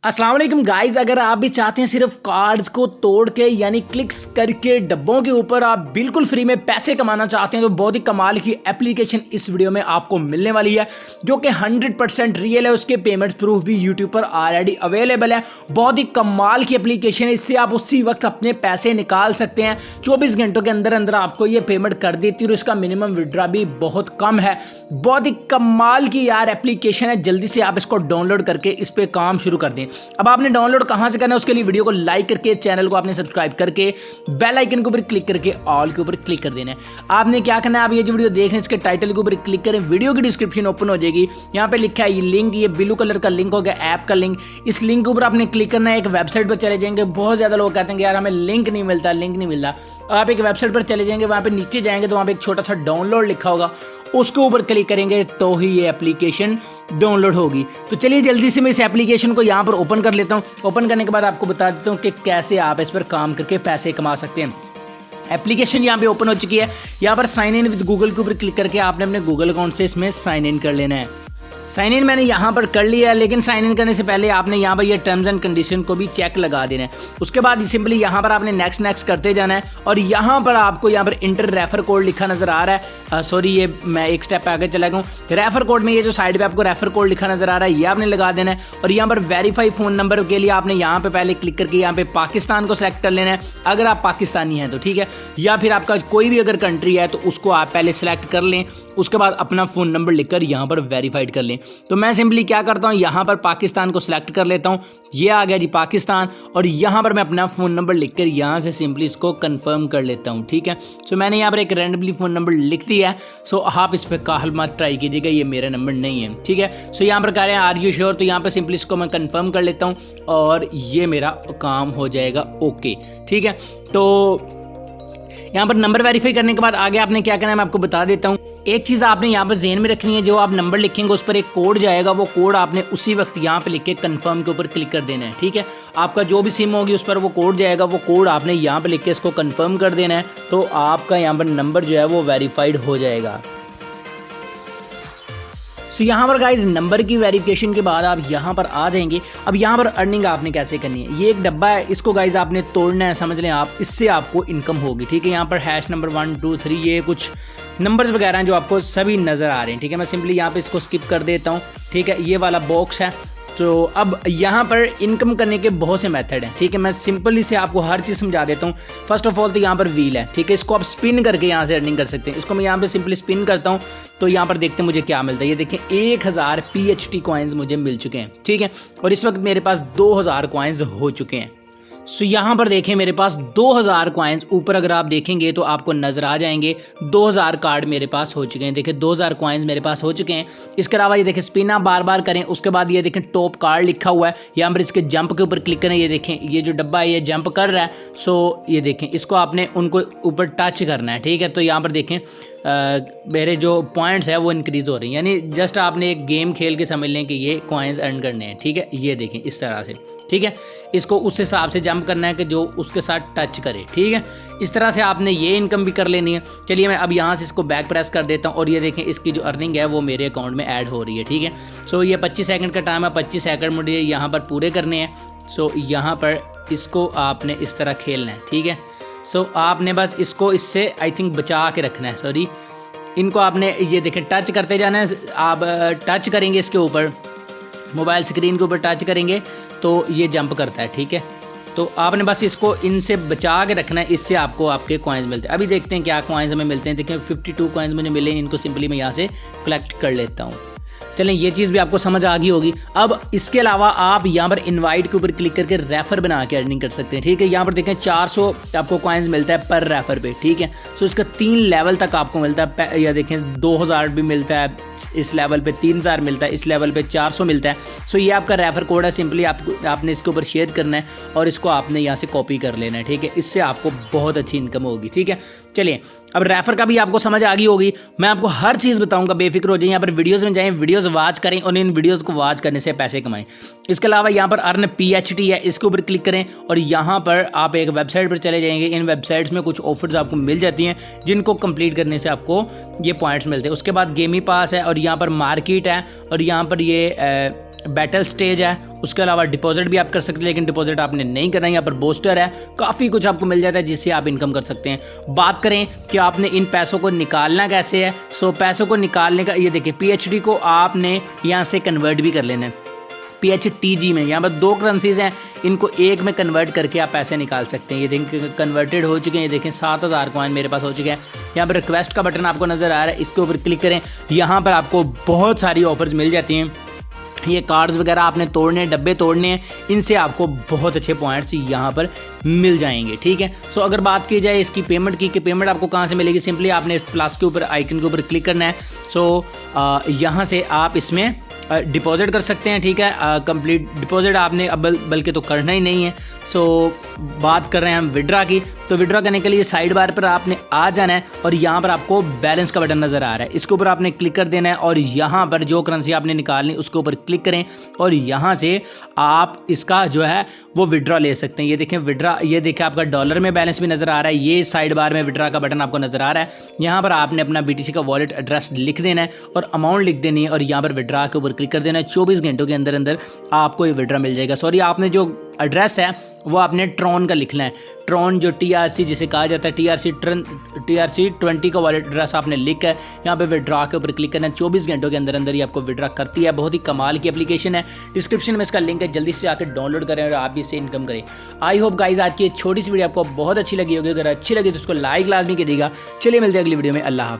अस्सलाम वालेकुम गाइज, अगर आप भी चाहते हैं सिर्फ कार्ड्स को तोड़ के यानी क्लिक्स करके डब्बों के ऊपर आप बिल्कुल फ्री में पैसे कमाना चाहते हैं तो बहुत ही कमाल की एप्लीकेशन इस वीडियो में आपको मिलने वाली है जो कि 100% रियल है। उसके पेमेंट प्रूफ भी यूट्यूब पर ऑलरेडी अवेलेबल है। बहुत ही कमाल की एप्लीकेशन है, इससे आप उसी वक्त अपने पैसे निकाल सकते हैं। 24 घंटों के अंदर अंदर आपको ये पेमेंट कर देती है और इसका मिनिमम विड्रॉ भी बहुत कम है। बहुत ही कमाल की यार एप्लीकेशन है, जल्दी से आप इसको डाउनलोड करके इस पर काम शुरू कर दें। अब आपने डाउनलोड कहां से करना है, उसके लिए वीडियो को लाइक करके चैनल को आपने सब्सक्राइब करके बेल आइकन के ऊपर क्लिक करके ऑल के ऊपर क्लिक कर देना है। आपने क्या करना है, आप ये जो वीडियो देख रहे हैं इसके टाइटल के ऊपर क्लिक करें, वीडियो की डिस्क्रिप्शन ओपन हो जाएगी। यहाँ पे लिखा है ये लिंक, ये ब्लू कलर का लिंक हो गया ऐप का लिंक। इस लिंक के ऊपर आपने क्लिक करना है, एक वेबसाइट पर चले जाएंगे। बहुत ज्यादा लोग कहते हैं कि यार हमें लिंक नहीं मिलता। आप एक वेबसाइट पर चले जाएंगे, वहाँ पे नीचे जाएंगे तो वहाँ पे एक छोटा सा डाउनलोड लिखा होगा, उसके ऊपर क्लिक करेंगे तो ही ये एप्लीकेशन डाउनलोड होगी। तो चलिए जल्दी से मैं इस एप्लीकेशन को यहाँ पर ओपन कर लेता हूँ। ओपन करने के बाद आपको बता देता हूँ कि कैसे आप इस पर काम करके पैसे कमा सकते हैं। एप्लीकेशन यहाँ पे ओपन हो चुकी है। यहाँ पर साइन इन विद गूगल के ऊपर क्लिक करके आपने अपने गूगल अकाउंट से इसमें साइन इन कर लेना है। साइन इन मैंने यहाँ पर कर लिया है, लेकिन साइन इन करने से पहले आपने यहाँ पर ये टर्म्स एंड कंडीशन को भी चेक लगा देना है। उसके बाद सिंपली यहाँ पर आपने नेक्स्ट करते जाना है और यहाँ पर आपको यहाँ पर इंटर रेफर कोड लिखा नजर आ रहा है। सॉरी, ये मैं एक स्टेप आगे चला गया हूँ। रेफर कोड में ये जो साइड पे आपको रेफर कोड लिखा नजर आ रहा है ये आपने लगा देना है। और यहाँ पर वेरीफाई फोन नंबर के लिए आपने यहाँ पे पहले क्लिक करके यहाँ पे पाकिस्तान को सिलेक्ट कर लेना है, अगर आप पाकिस्तानी हैं तो ठीक है, या फिर आपका कोई भी अगर कंट्री है तो उसको आप पहले सिलेक्ट कर लें। उसके बाद अपना फोन नंबर लिखकर यहाँ पर वेरीफाइड कर लें। तो मैं सिंपली क्या करता हूँ, यहाँ पर पाकिस्तान को सिलेक्ट कर लेता हूँ, ये आ गया जी पाकिस्तान, और यहाँ पर मैं अपना फ़ोन नंबर लिखकर यहाँ से सिंपली इसको कंफर्म कर लेता हूँ। ठीक है, सो मैंने यहाँ पर एक रैंडमली फ़ोन नंबर लिख दिया है। सो आप इस पर काहल मत ट्राई कीजिएगा, ये मेरा नंबर नहीं है। ठीक है, सो यहाँ पर कह रहे हैं आर यू श्योर, तो यहाँ पर सिंपली इसको मैं कंफर्म कर लेता हूँ और ये मेरा काम हो जाएगा ओके। ठीक है, तो यहाँ पर नंबर वेरीफाई करने के बाद आगे आपने क्या करना है मैं आपको बता देता हूँ। एक चीज़ आपने यहाँ पर ज़हन में रखनी है, जो आप नंबर लिखेंगे उस पर एक कोड जाएगा, वो कोड आपने उसी वक्त यहाँ पे लिख के कन्फर्म के ऊपर क्लिक कर देना है। ठीक है, आपका जो भी सिम होगी उस पर वो कोड जाएगा, वो कोड आपने यहाँ पे लिख के इसको कन्फर्म कर देना है, तो आपका यहाँ पर नंबर जो है वो वेरीफाइड हो जाएगा। सो यहाँ पर गाइज नंबर की वेरिफिकेशन के बाद आप यहाँ पर आ जाएंगे। अब यहाँ पर अर्निंग आपने कैसे करनी है, ये एक डब्बा है, इसको गाइज आपने तोड़ना है, समझ लें आप, इससे आपको इनकम होगी। ठीक है, यहाँ पर हैश नंबर 1 2 3 ये कुछ नंबर्स वगैरह हैं जो आपको सभी नज़र आ रहे हैं। ठीक है, मैं सिंपली यहाँ पे इसको स्किप कर देता हूँ। ठीक है, ये वाला बॉक्स है। तो अब यहाँ पर इनकम करने के बहुत से मेथड हैं। ठीक है, मैं सिंपली से आपको हर चीज़ समझा देता हूँ। फर्स्ट ऑफ ऑल तो यहाँ पर व्हील है। ठीक है, इसको आप स्पिन करके यहाँ से अर्निंग कर सकते हैं। इसको मैं यहाँ पे सिंपली स्पिन करता हूँ तो यहाँ पर देखते हैं मुझे क्या मिलता है। ये देखें 1000 PHT कॉइन्स मुझे मिल चुके हैं। ठीक है, और इस वक्त मेरे पास 2000 कॉइन्स हो चुके हैं। सो यहाँ पर देखें मेरे पास 2000 कॉइन्स, ऊपर अगर आप देखेंगे तो आपको नज़र आ जाएंगे 2000 कार्ड मेरे पास हो चुके हैं। देखें 2000 कॉइन्स मेरे पास हो चुके हैं। इसके अलावा ये देखें स्पिन आप बार बार करें, उसके बाद ये देखें टॉप कार्ड लिखा हुआ है, यहाँ पर इसके जंप के ऊपर क्लिक करें। ये देखें ये जो डब्बा है ये जंप कर रहा है। सो ये देखें इसको आपने उनको ऊपर टच करना है। ठीक है, तो यहाँ पर देखें मेरे जो पॉइंट्स है वो इंक्रीज़ हो रही हैं, यानी जस्ट आपने एक गेम खेल के समझ लें कि ये कॉइन्स अर्न करने हैं। ठीक है, ये देखें इस तरह से। ठीक है, इसको उस हिसाब से जंप करना है कि जो उसके साथ टच करे। ठीक है, इस तरह से आपने ये इनकम भी कर लेनी है। चलिए मैं अब यहाँ से इसको बैक प्रेस कर देता हूँ और ये देखें इसकी जो अर्निंग है वो मेरे अकाउंट में ऐड हो रही है। ठीक है, सो ये 25 सेकंड का टाइम है, 25 सेकंड मुझे यहाँ पर पूरे करने हैं। सो यहाँ पर इसको आपने इस तरह खेलना है। ठीक है, सो आपने बस इसको इससे आई थिंक बचा के रखना है। सॉरी, इनको आपने ये देखें टच करते जाना है। आप टच करेंगे इसके ऊपर, मोबाइल स्क्रीन के ऊपर टच करेंगे तो ये जंप करता है। ठीक है, तो आपने बस इसको इनसे बचा के रखना है, इससे आपको आपके कॉइन्स मिलते हैं। अभी देखते हैं क्या कॉइन्स हमें मिलते हैं। देखें 52 कॉइन्स मुझे मिले, इनको सिंपली मैं यहाँ से कलेक्ट कर लेता हूँ। चलें, ये चीज़ भी आपको समझ आ गई होगी। अब इसके अलावा आप यहाँ पर इनवाइट के ऊपर क्लिक करके रेफर बना के अर्निंग कर सकते हैं। ठीक है, यहाँ पर देखें 400 आपको कॉइन्स मिलता है पर रेफर पे। ठीक है, सो इसका 3 लेवल तक आपको मिलता है। या देखें 2000 भी मिलता है इस लेवल पे, 3000 मिलता है इस लेवल पे, 400 मिलता है। सो ये आपका रेफर कोड है, सिंपली आपने इसके ऊपर शेयर करना है और इसको आपने यहाँ से कॉपी कर लेना है। ठीक है, इससे आपको बहुत अच्छी इनकम होगी। ठीक है, चलिए अब रेफर का भी आपको समझ आ गई होगी। मैं आपको हर चीज़ बताऊंगा, बेफिक्र हो जाए। यहाँ पर वीडियोस में जाएं, वीडियोस वॉच करें और इन वीडियोस को वॉच करने से पैसे कमाएं। इसके अलावा यहाँ पर अर्न PHT है, इसके ऊपर क्लिक करें और यहाँ पर आप एक वेबसाइट पर चले जाएंगे। इन वेबसाइट्स में कुछ ऑफर्स आपको मिल जाती हैं जिनको कंप्लीट करने से आपको ये पॉइंट्स मिलते हैं। उसके बाद गेमी पास है और यहाँ पर मार्केट है और यहाँ पर ये बैटल स्टेज है, उसके अलावा डिपॉजिट भी आप कर सकते हैं, लेकिन डिपॉजिट आपने नहीं करना है। यहाँ पर बूस्टर है, काफ़ी कुछ आपको मिल जाता है जिससे आप इनकम कर सकते हैं। बात करें कि आपने इन पैसों को निकालना कैसे है, सो पैसों को निकालने का ये देखिए, PHD को आपने यहाँ से कन्वर्ट भी कर लेना है PHTG में। यहाँ पर 2 करेंसीज हैं, इनको एक में कन्वर्ट करके आप पैसे निकाल सकते हैं। ये देखें कन्वर्टेड हो चुके हैं, ये देखें 7000 कॉइन मेरे पास हो चुके हैं। यहाँ पर रिक्वेस्ट का बटन आपको नज़र आ रहा है, इसके ऊपर क्लिक करें। यहाँ पर आपको बहुत सारी ऑफर्स मिल जाती हैं। ये कार्ड्स वगैरह आपने तोड़ने हैं, डब्बे तोड़ने हैं, इनसे आपको बहुत अच्छे पॉइंट्स यहाँ पर मिल जाएंगे, ठीक है। सो अगर बात की जाए इसकी पेमेंट की, कि पेमेंट आपको कहाँ से मिलेगी, सिंपली आपने प्लस के ऊपर आइकन के ऊपर क्लिक करना है। सो यहाँ से आप इसमें डिपॉजिट कर सकते हैं, ठीक है। कंप्लीट डिपॉजिट आपने अब बल्कि तो करना ही नहीं है। सो बात कर रहे हैं हम विड्रा की, तो विड्रा करने के लिए साइड बार पर आपने आ जाना है और यहाँ पर आपको बैलेंस का बटन नज़र आ रहा है, इसके ऊपर आपने क्लिक कर देना है और यहाँ पर जो करेंसी आपने निकालनी उसके ऊपर क्लिक करें और यहाँ से आप इसका जो है वो विड्रा ले सकते हैं। ये देखें विड्रा, ये देखें आपका डॉलर में बैलेंस भी नज़र आ रहा है। ये साइड बार में विड्रा का बटन आपको नज़र आ रहा है, यहाँ पर आपने अपना BTC का वॉलेट एड्रेस लिख देना है और अमाउंट लिख देनी है और यहाँ पर विड्रा के ऊपर क्लिक कर देना है। 24 घंटों के अंदर अंदर आपको ये विड्रा मिल जाएगा। सॉरी, आपने जो एड्रेस है वो आपने ट्रॉन का लिखना है, ट्रॉन जो TRC जिसे कहा जाता है, TRC 20 का वॉलेट एड्रेस आपने लिखा है, यहाँ पे विड्रा के ऊपर क्लिक करना है। 24 घंटों के अंदर अंदर ही आपको विड्रा करती है। बहुत ही कमाल की एप्लीकेशन है, डिस्क्रिप्शन में इसका लिंक है, जल्दी से आकर डाउनलोड करें और आप भी इससे इनकम करें। आई होप गाइज आज की छोटी सी वीडियो आपको बहुत अच्छी लगी होगी। अगर अच्छी लगी तो उसको लाइक लाजमी कीजिएगा। चलिए मिलते हैं अगली वीडियो में। अल्लाह हाफ़िज़।